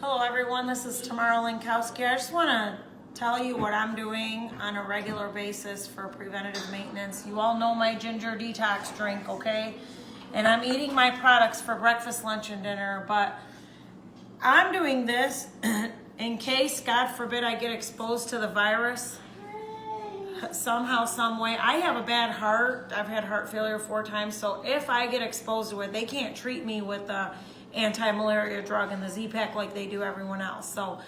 Hello everyone, this is Tamara Linkowski. I just want to tell you what I'm doing on a regular basis for preventative maintenance. You all know my ginger detox drink, okay? And I'm eating my products for breakfast, lunch, and dinner, but I'm doing this in case, God forbid, I get exposed to the virus somehow, some way. I have a bad heart. I've had heart failure 4 times, so if I get exposed to it, they can't treat me with the anti-malaria drug and the Z-Pack like they do everyone else. So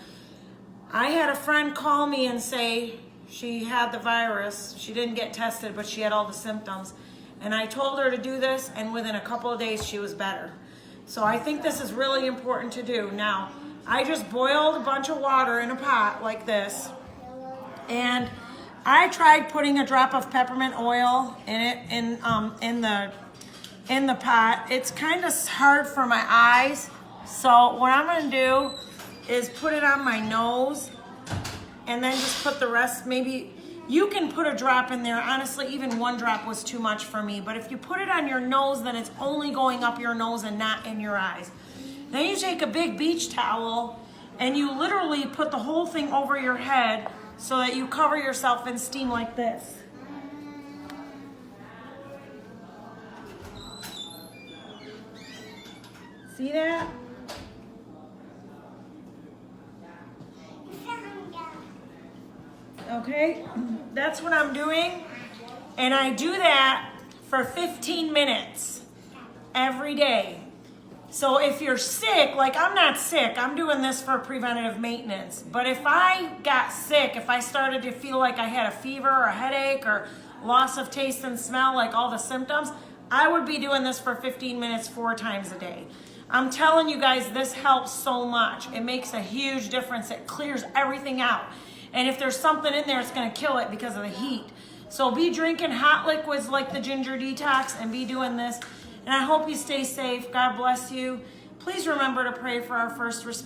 I had a friend call me and say she had the virus. She didn't get tested, but she had all the symptoms. And I told her to do this, and within a couple of days, she was better. So I think this is really important to do. Now, I just boiled a bunch of water in a pot like this, and I tried putting a drop of peppermint oil in it in the pot. It's kind of hard for my eyes, so what I'm gonna do is put it on my nose and then just put the rest. Maybe you can put a drop in there. Honestly, even 1 drop was too much for me, but if you put it on your nose, then it's only going up your nose and not in your eyes. Then you take a big beach towel and you literally put the whole thing over your head so that you cover yourself in steam like this. See that? Okay, that's what I'm doing. And I do that for 15 minutes every day. So if you're sick, like I'm not sick, I'm doing this for preventative maintenance. But if I got sick, if I started to feel like I had a fever or a headache or loss of taste and smell, like all the symptoms, I would be doing this for 15 minutes 4 times a day. I'm telling you guys, this helps so much. It makes a huge difference. It clears everything out. And if there's something in there, it's gonna kill it because of the heat. So be drinking hot liquids like the ginger detox and be doing this. And I hope you stay safe. God bless you. Please remember to pray for our first responders.